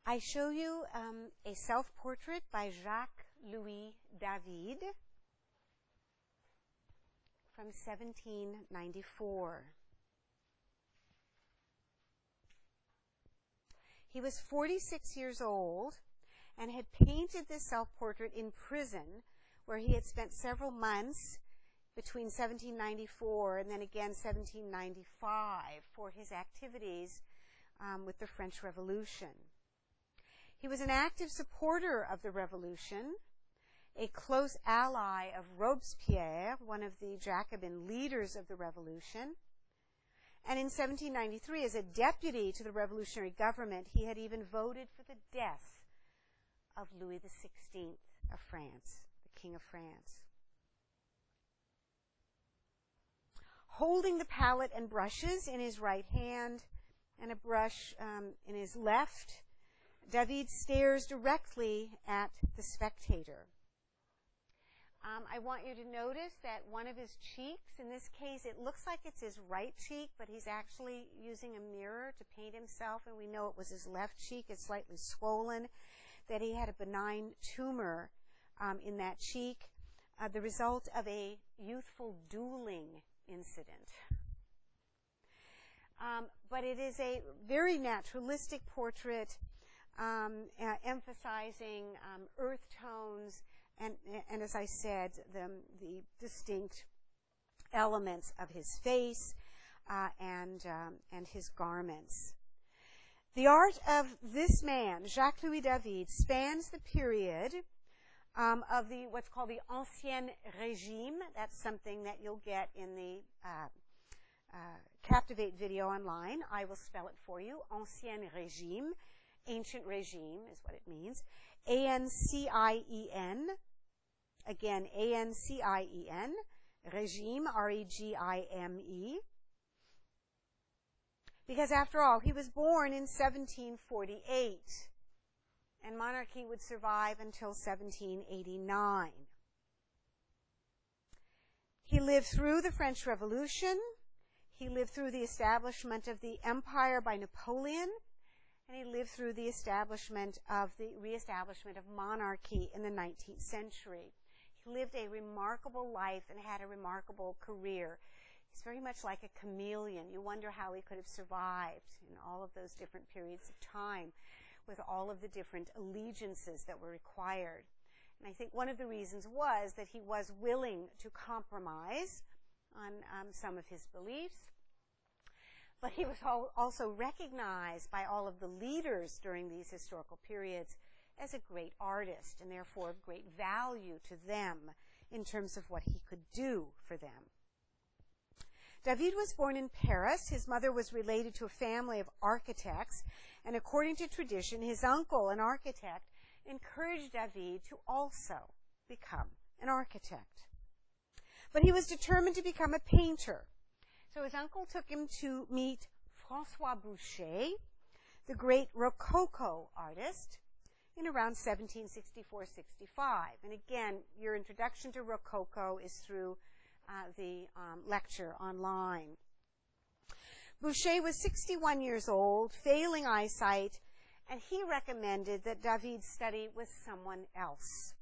I show you a self-portrait by Jacques-Louis David from 1794. He was 46 years old and had painted this self-portrait in prison, where he had spent several months between 1794 and then again 1795 for his activities with the French Revolution. He was an active supporter of the Revolution, a close ally of Robespierre, one of the Jacobin leaders of the Revolution. And in 1793, as a deputy to the revolutionary government, he had even voted for the death of Louis XVI of France, the King of France. Holding the palette and brushes in his right hand and a brush in his left, David stares directly at the spectator. I want you to notice that one of his cheeks, in this case, it looks like it's his right cheek, but he's actually using a mirror to paint himself, and we know it was his left cheek. It's slightly swollen, that he had a benign tumor in that cheek, the result of a youthful dueling incident. But it is a very naturalistic portrait, emphasizing earth tones and as I said, the distinct elements of his face and his garments. The art of this man, Jacques-Louis David, spans the period of the what's called the Ancien Régime. That's something that you'll get in the Captivate video online. I will spell it for you. Ancien Régime. Ancient regime is what it means. A-N-C-I-E-N. Again, A-N-C-I-E-N. Regime, R-E-G-I-M-E. Because after all, he was born in 1748. And monarchy would survive until 1789. He lived through the French Revolution. He lived through the establishment of the empire by Napoleon. And he lived through the reestablishment of monarchy in the 19th century. He lived a remarkable life and had a remarkable career. He's very much like a chameleon. You wonder how he could have survived in all of those different periods of time with all of the different allegiances that were required. And I think one of the reasons was that he was willing to compromise on some of his beliefs. But he was also recognized by all of the leaders during these historical periods as a great artist, and therefore of great value to them in terms of what he could do for them. David was born in Paris. His mother was related to a family of architects, and according to tradition, his uncle, an architect, encouraged David to also become an architect. But he was determined to become a painter. So his uncle took him to meet François Boucher, the great Rococo artist, in around 1764-65. And again, your introduction to Rococo is through the lecture online. Boucher was 61 years old, failing eyesight, and he recommended that David study with someone else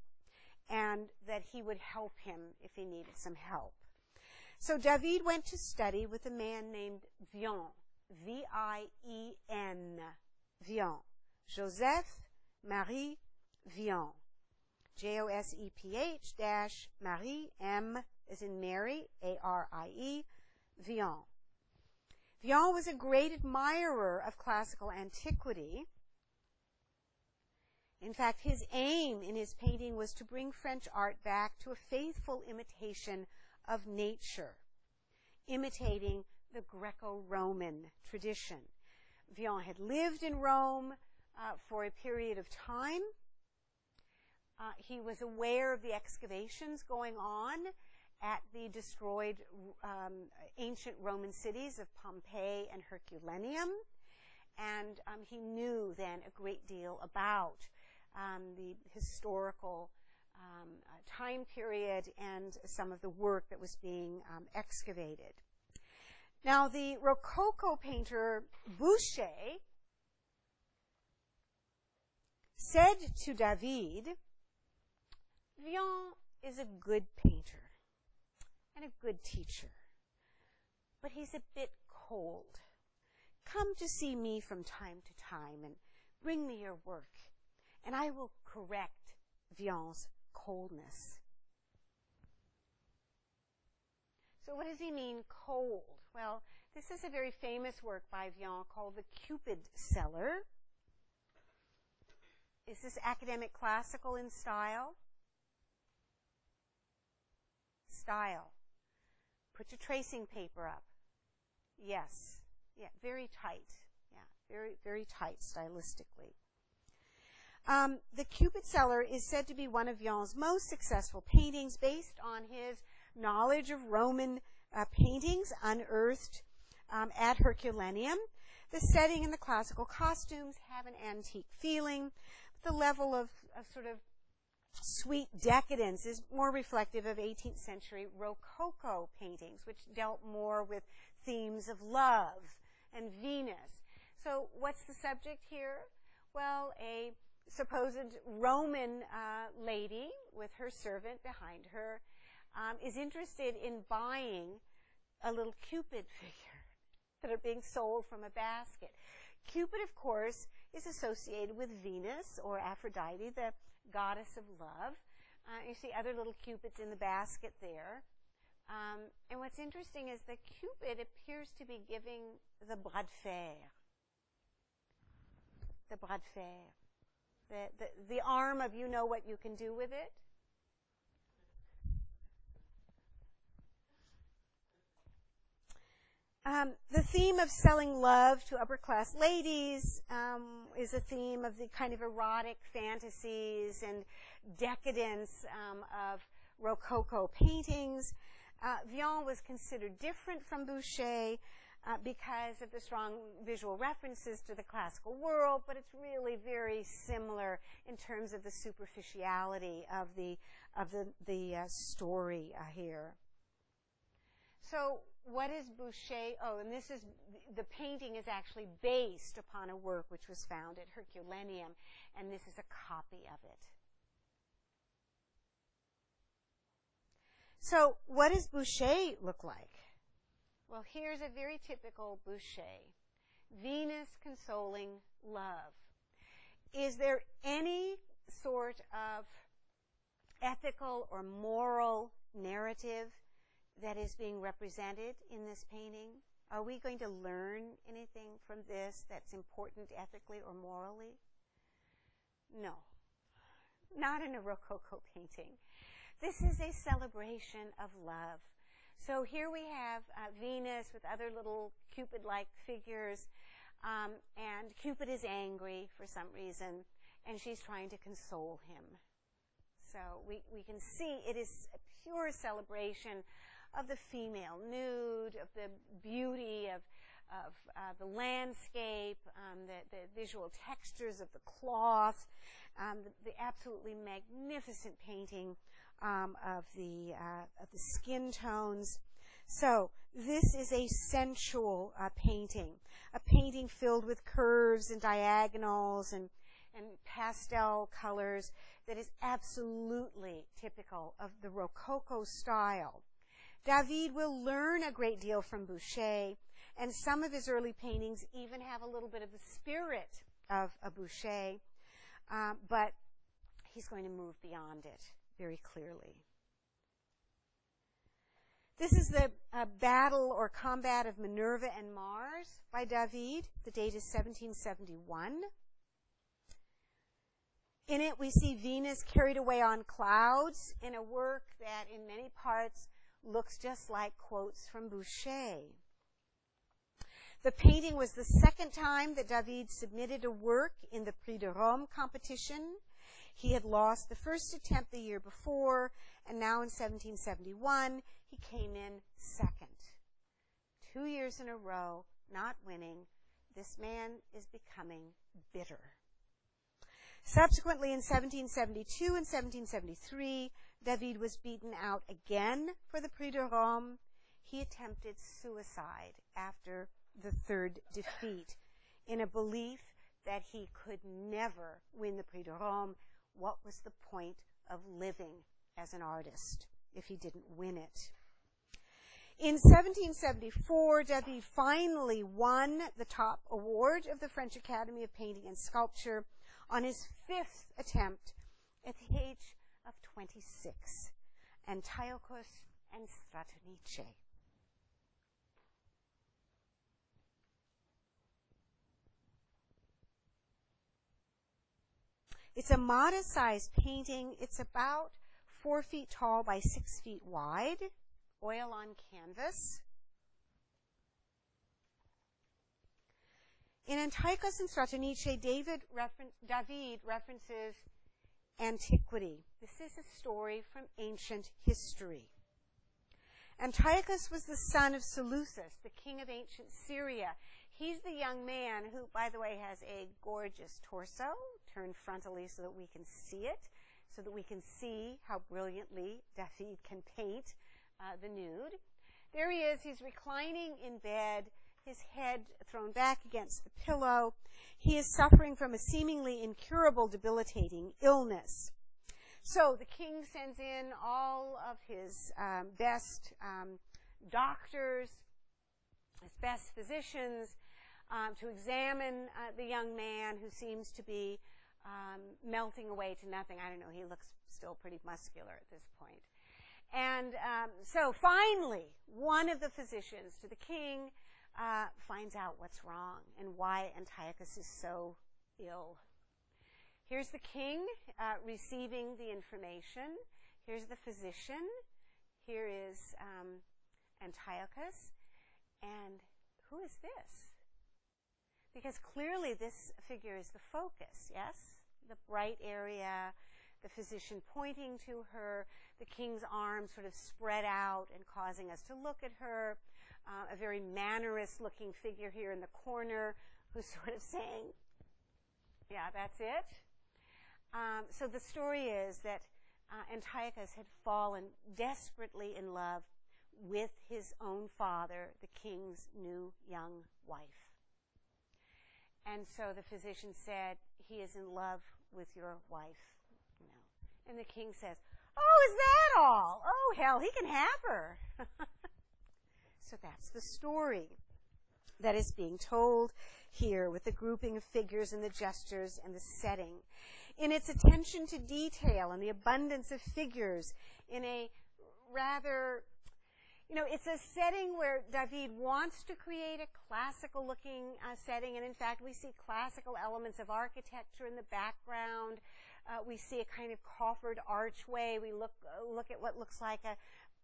and that he would help him if he needed some help. So David went to study with a man named Vien, V-I-E-N, Vien, Joseph Marie Vien, J-O-S-E-P-H dash Marie, M as in Mary, A-R-I-E, Vien. Vien was a great admirer of classical antiquity. In fact, his aim in his painting was to bring French art back to a faithful imitation of nature, imitating the Greco-Roman tradition. Vien had lived in Rome for a period of time. He was aware of the excavations going on at the destroyed ancient Roman cities of Pompeii and Herculaneum, and he knew then a great deal about the historical time period and some of the work that was being excavated. Now, the Rococo painter Boucher said to David, Villon is a good painter and a good teacher, but he's a bit cold. Come to see me from time to time and bring me your work, and I will correct Villon's coldness. So what does he mean, cold? Well, this is a very famous work by Villon called The Cupid Seller. Is this academic classical in style? Style. Put your tracing paper up. Yes. Yeah, very tight. Yeah, very, very tight stylistically. The Cupid Seller is said to be one of Villon's most successful paintings based on his knowledge of Roman paintings unearthed at Herculaneum. The setting and the classical costumes have an antique feeling. The level of sort of sweet decadence is more reflective of 18th century Rococo paintings, which dealt more with themes of love and Venus. So what's the subject here? Well, a supposed Roman lady with her servant behind her is interested in buying a little Cupid figure that are being sold from a basket. Cupid, of course, is associated with Venus or Aphrodite, the goddess of love. You see other little Cupids in the basket there. And what's interesting is that Cupid appears to be giving the bras de fer. The bras de fer. The arm of you know what you can do with it. The theme of selling love to upper-class ladies is a theme of the kind of erotic fantasies and decadence of Rococo paintings. Villon was considered different from Boucher because of the strong visual references to the classical world, but it's really very similar in terms of the superficiality of the story here. So what is Boucher? Oh, and this is, the painting is actually based upon a work which was found at Herculaneum, and this is a copy of it. So what does Boucher look like? Well, here's a very typical Boucher. Venus consoling love. Is there any sort of ethical or moral narrative that is being represented in this painting? Are we going to learn anything from this that's important ethically or morally? No. Not in a Rococo painting. This is a celebration of love. So here we have Venus with other little Cupid-like figures, and Cupid is angry for some reason, and she's trying to console him. So we can see it is a pure celebration of the female nude, of the beauty of the landscape, the visual textures of the cloth, the absolutely magnificent painting of the skin tones. So this is a sensual painting, a painting filled with curves and diagonals and pastel colors that is absolutely typical of the Rococo style. David will learn a great deal from Boucher, and some of his early paintings even have a little bit of the spirit of a Boucher, but he's going to move beyond it very clearly. This is the battle or combat of Minerva and Mars by David. The date is 1771. In it, we see Venus carried away on clouds in a work that in many parts looks just like quotes from Boucher. The painting was the second time that David submitted a work in the Prix de Rome competition. He had lost the first attempt the year before, and now in 1771, he came in second. 2 years in a row, not winning. This man is becoming bitter. Subsequently, in 1772 and 1773, David was beaten out again for the Prix de Rome. He attempted suicide after the third defeat in a belief that he could never win the Prix de Rome, what was the point of living as an artist if he didn't win it? In 1774, David finally won the top award of the French Academy of Painting and Sculpture on his 5th attempt at the age of 26, Antiochus and Stratonice. It's a modest-sized painting. It's about 4 feet tall by 6 feet wide, oil on canvas. In Antiochus and Stratonice, David references antiquity. This is a story from ancient history. Antiochus was the son of Seleucus, the king of ancient Syria. He's the young man who, by the way, has a gorgeous torso, turned frontally so that we can see it, so that we can see how brilliantly David can paint the nude. There he is. He's reclining in bed, his head thrown back against the pillow. He is suffering from a seemingly incurable, debilitating illness. So the king sends in all of his best doctors, his best physicians, to examine the young man who seems to be melting away to nothing. I don't know, he looks still pretty muscular at this point. And so finally, one of the physicians to the king finds out what's wrong and why Antiochus is so ill. Here's the king receiving the information. Here's the physician. Here is Antiochus. And who is this? Because clearly this figure is the focus, yes? The bright area, the physician pointing to her, the king's arms sort of spread out and causing us to look at her, a very mannerist-looking figure here in the corner who's sort of saying, yeah, that's it. So the story is that Antiochus had fallen desperately in love with his own father, the king's new young wife. And so the physician said, he is in love with your wife. You know. And the king says, oh, is that all? Oh, hell, he can have her. So that's the story that is being told here with the grouping of figures and the gestures and the setting. In its attention to detail and the abundance of figures in a rather, it's a setting where David wants to create a classical-looking setting, and in fact, we see classical elements of architecture in the background. We see a kind of coffered archway. We look at what looks like a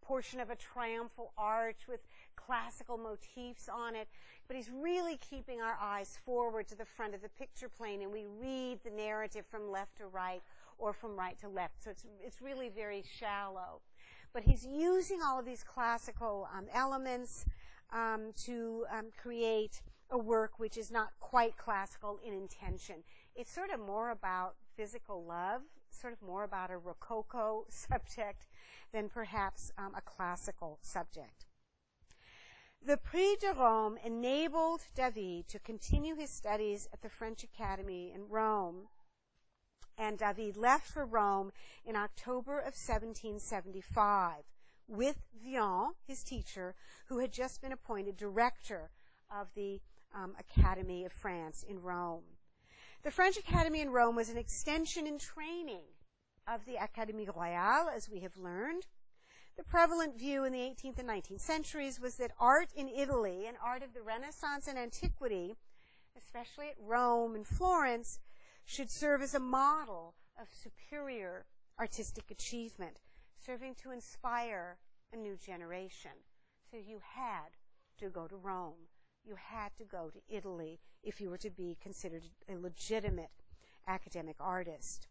portion of a triumphal arch with classical motifs on it. But he's really keeping our eyes forward to the front of the picture plane, and we read the narrative from left to right or from right to left. So it's really very shallow. But he's using all of these classical elements to create a work which is not quite classical in intention. It's sort of more about physical love, sort of more about a Rococo subject than perhaps a classical subject. The Prix de Rome enabled David to continue his studies at the French Academy in Rome, and David left for Rome in October of 1775 with Vien, his teacher, who had just been appointed director of the Academy of France in Rome. The French Academy in Rome was an extension in training of the Académie Royale, as we have learned. The prevalent view in the 18th and 19th centuries was that art in Italy and art of the Renaissance and antiquity, especially at Rome and Florence, should serve as a model of superior artistic achievement, serving to inspire a new generation. So you had to go to Rome. You had to go to Italy if you were to be considered a legitimate academic artist.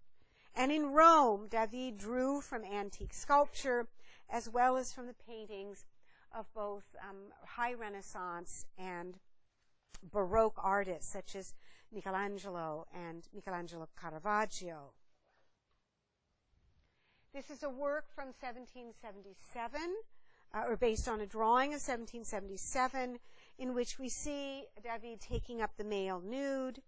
And in Rome, David drew from antique sculpture as well as from the paintings of both high Renaissance and Baroque artists such as Michelangelo and Michelangelo Caravaggio. This is a work from 1777, or based on a drawing of 1777, in which we see David taking up the male nude.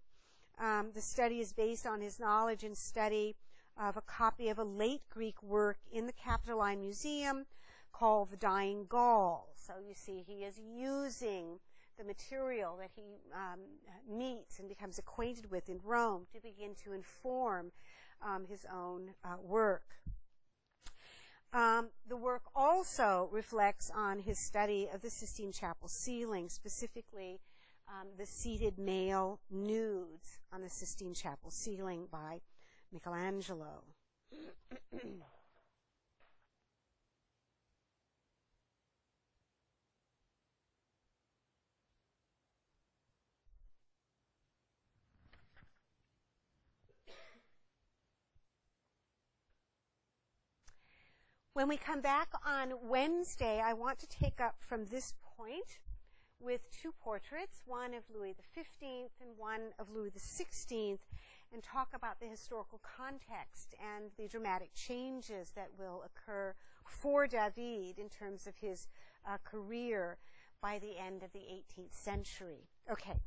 The study is based on his knowledge and study of a copy of a late Greek work in the Capitoline Museum called The Dying Gaul. So you see, he is using the material that he meets and becomes acquainted with in Rome to begin to inform his own work. The work also reflects on his study of the Sistine Chapel ceiling, specifically the seated male nudes on the Sistine Chapel ceiling by Michelangelo. When we come back on Wednesday, I want to take up from this point with two portraits, one of Louis XV and one of Louis XVI, and talk about the historical context and the dramatic changes that will occur for David in terms of his career by the end of the 18th century. Okay.